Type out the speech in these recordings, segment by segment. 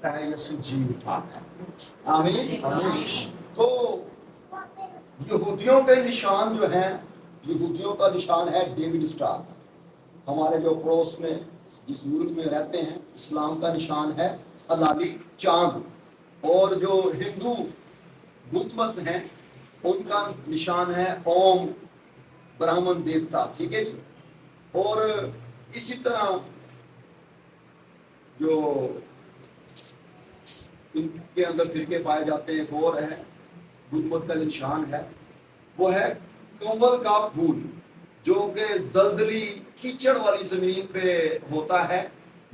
रखा है, यीशु जी उठा है। आमीन। तो यहूदियों के निशान जो हैं, यहूदियों का निशान है डेविड स्टार। हमारे जो पड़ोस में जिस मुल्क में रहते हैं, इस्लाम का निशान है हलाली चांद। और जो हिंदू बुद्ध मत हैं, उनका निशान है ओम ब्राह्मण देवता। ठीक है जी। और इसी तरह जो इनके अंदर फिरके पाए जाते हैं, एक और है बुद्ध मत का निशान है, वो है कमल का फूल, जो कि दलदली कीचड़ वाली जमीन पे होता है।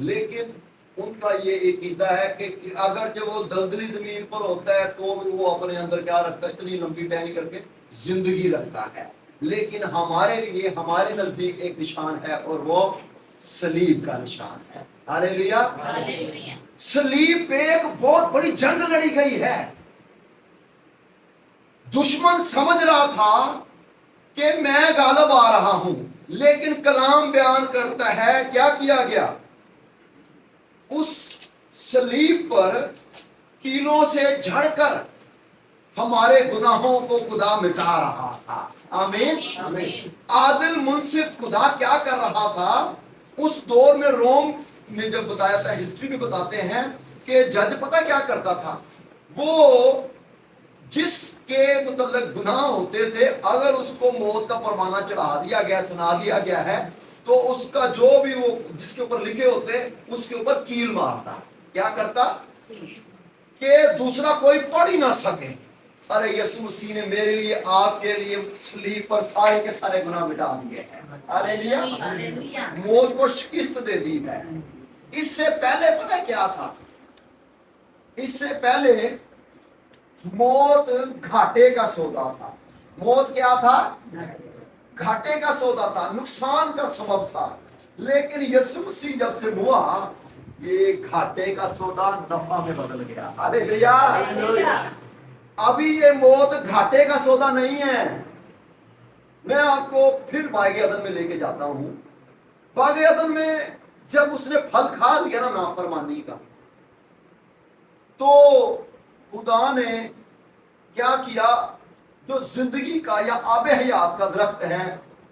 लेकिन उनका ये अकीदा है कि अगर जब वो दलदली जमीन पर होता है तो भी वो अपने अंदर क्या रखता है, इतनी लंबी टहनी करके जिंदगी रखता है। लेकिन हमारे लिए, हमारे नजदीक एक निशान है और वो सलीब का निशान है। हालेलुया। सलीब पे एक बहुत बड़ी जंग लड़ी गई है। दुश्मन समझ रहा था कि मैं गालिब आ रहा हूं, लेकिन कलाम बयान करता है क्या किया गया, उस सलीब पर कीलों से झड़कर हमारे गुनाहों को खुदा मिटा रहा था। आमीन। आदिल मुंसिफ खुदा क्या कर रहा था उस दौर में? रोम में जब बताया था, हिस्ट्री में बताते हैं कि जज पता क्या करता था, वो जिसके मतलब गुनाह होते थे, अगर उसको मौत का परवाना चढ़ा दिया गया, सुना दिया गया है, तो उसका जो भी वो जिसके ऊपर लिखे होते उसके ऊपर कील मारता। क्या करता कि दूसरा कोई पढ़ ही ना सके। अरे यीशु मसीह ने मेरे लिए, आपके लिए सलीब पर सारे के सारे गुनाह मिटा दिए हैं। हालेलुया। मौत को शिकस्त दे दी है। इससे पहले पता क्या था? इससे पहले मौत घाटे का सौदा था। मौत क्या था? घाटे का सौदा था, नुकसान का सबब था। लेकिन यीशु मसीह जब से हुआ, ये घाटे का सौदा नफा में बदल गया। हालेलुया। अभी ये मौत घाटे का सौदा नहीं है। मैं आपको फिर बागे अदन में लेके जाता हूं। बागे अदन में जब उसने फल खा लिया ना नाफरमानी का, तो खुदा ने क्या किया, जो जिंदगी का या आबे हयात का दरख्त है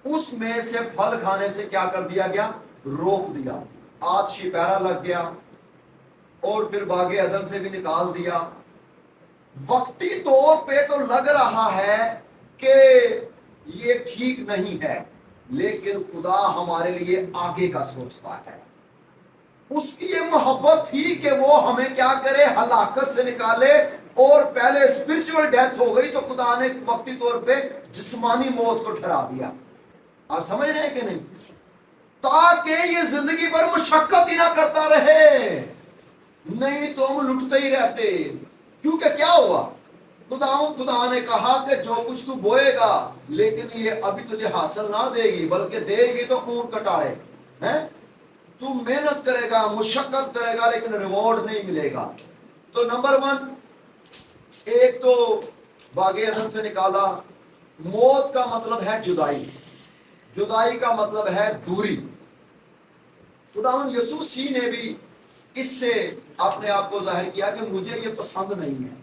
उसमें से फल खाने से क्या कर दिया गया, रोक दिया। आज शिपहरा लग गया और फिर बागे अदन से भी निकाल दिया। वक्ती तौर पे तो लग रहा है कि ये ठीक नहीं है, लेकिन खुदा हमारे लिए आगे का सोचता है। उसकी ये मोहब्बत थी कि वो हमें क्या करे, हलाकत से निकाले। और पहले स्पिरिचुअल डेथ हो गई तो खुदा ने वक्ती तौर पे जिस्मानी मौत को ठहरा दिया। आप समझ रहे हैं कि नहीं? ताकि ये जिंदगी भर मुशक्कत ही ना करता रहे, नहीं तो हम लुटते ही रहते। क्योंकि क्या हुआ, खुदा ने कहा कि जो कुछ तू बोएगा, लेकिन ये अभी तुझे हासिल ना देगी, बल्कि देगी तो ऊंट कटारे हैं। तू मेहनत करेगा, मुशक्कत करेगा, लेकिन रिवॉर्ड नहीं मिलेगा। तो नंबर 1, एक तो बागे अदन से निकाला। मौत का मतलब है जुदाई, जुदाई का मतलब है दूरी। खुदावंद यीशु मसीह ने भी इससे अपने आप को जाहिर किया कि मुझे ये पसंद नहीं है,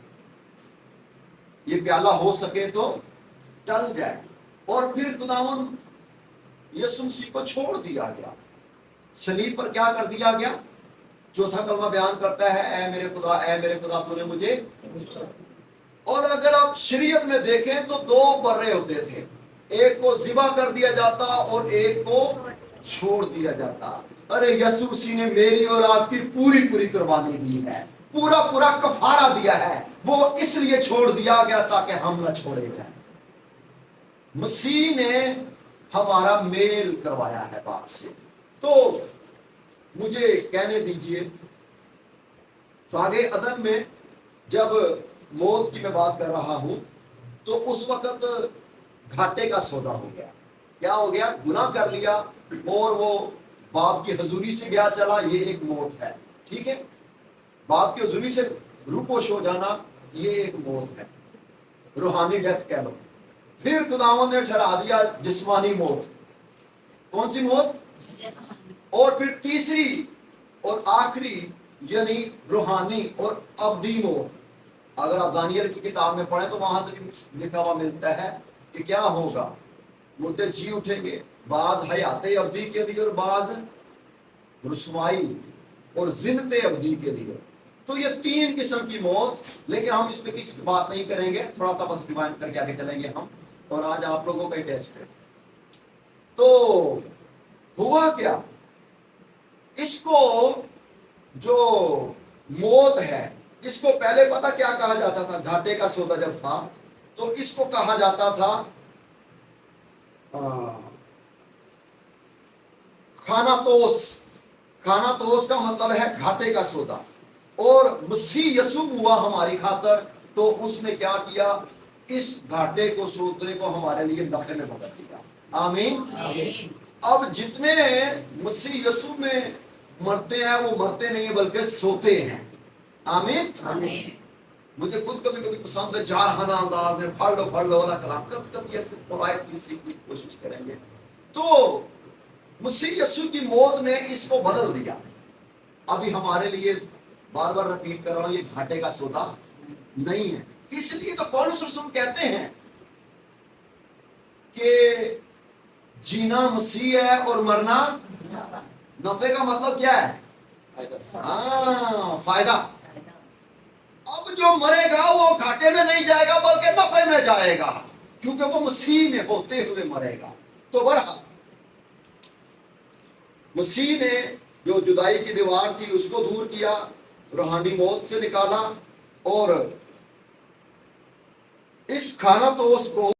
ये प्याला हो सके तो टल जाए। और फिर खुदावंद यीशु मसीह को छोड़ दिया गया, सलीब पर क्या कर दिया गया। चौथा कलमा बयान करता है, ऐ मेरे खुदा, ऐ मेरे खुदा तूने मुझे। और अगर आप शरीयत में देखें तो 2 बर्रे होते थे, एक को ज़िबा कर दिया जाता और एक को छोड़ दिया जाता। अरे यीशु मसीह ने मेरी और आपकी पूरी पूरी कुर्बानी दी है, पूरा पूरा कफारा दिया है। वो इसलिए छोड़ दिया गया ताकि हम न छोड़े जाएं। मसीह ने हमारा मेल करवाया है बाप से। तो मुझे कहने दीजिए, बागे अदन में जब मौत की मैं बात कर रहा हूं, तो उस वक्त घाटे का सौदा हो गया। क्या हो गया? गुनाह कर लिया और वो बाप की हजूरी से गया चला, ये एक मौत है। ठीक है, बाप की हजूरी से रूपोश हो जाना, ये एक मौत है, रूहानी डेथ कह लो। फिर खुदावंद ने ठहरा दिया जिस्मानी मौत। कौन सी मौत? और फिर तीसरी और आखिरी यानी रूहानी और अब्दी मौत। अगर आप दानियल की किताब में पढ़ें तो वहां से भी लिखा हुआ मिलता है कि क्या होगा, मुर्दे जी उठेंगे, बाज हयाते अब्दी के लिए और बाज रुसवाई और जिंदते अब्दी के लिए। तो ये तीन किस्म की मौत, लेकिन हम इस पे किसी बात नहीं करेंगे, थोड़ा सा बस रिवाइंड करके आगे चलेंगे हम। और आज आप लोगों का ही टेस्ट है। तो हुआ क्या, इसको जो मौत है, इसको पहले पता क्या कहा जाता था, घाटे का सौदा जब था तो इसको कहा जाता था खानातोस। खानातोस का मतलब है घाटे का सौदा। और मसीह यसु हुआ हमारी खातर, तो उसने क्या किया, इस घाटे को सौदे को हमारे लिए नफे में बदल दिया। आमीन। अब जितने मसीह यसु में मरते हैं वो मरते नहीं है बल्कि सोते हैं। आमीन। मुझे खुद कभी कभी पसंद है जारहाना अंदाज में फड़ लो वाला कलाम, कभी कभी ऐसे पोलाइटली सीखने की कोशिश करेंगे। तो मसीह यीशु की मौत ने इसको बदल दिया। अभी हमारे लिए बार बार रिपीट कर रहा हूं, ये घाटे का सौदा नहीं है। इसलिए तो पौलुस रसूल कहते हैं कि जीना मसीह है और मरना नफे का मतलब क्या है, फायदा। अब जो मरेगा वो घाटे में नहीं जाएगा बल्कि नफे में जाएगा, क्योंकि वो मसीह में होते हुए मरेगा। तो बहरहाल मसीह ने जो जुदाई की दीवार थी उसको दूर किया, रूहानी मौत से निकाला, और इस खानातोस को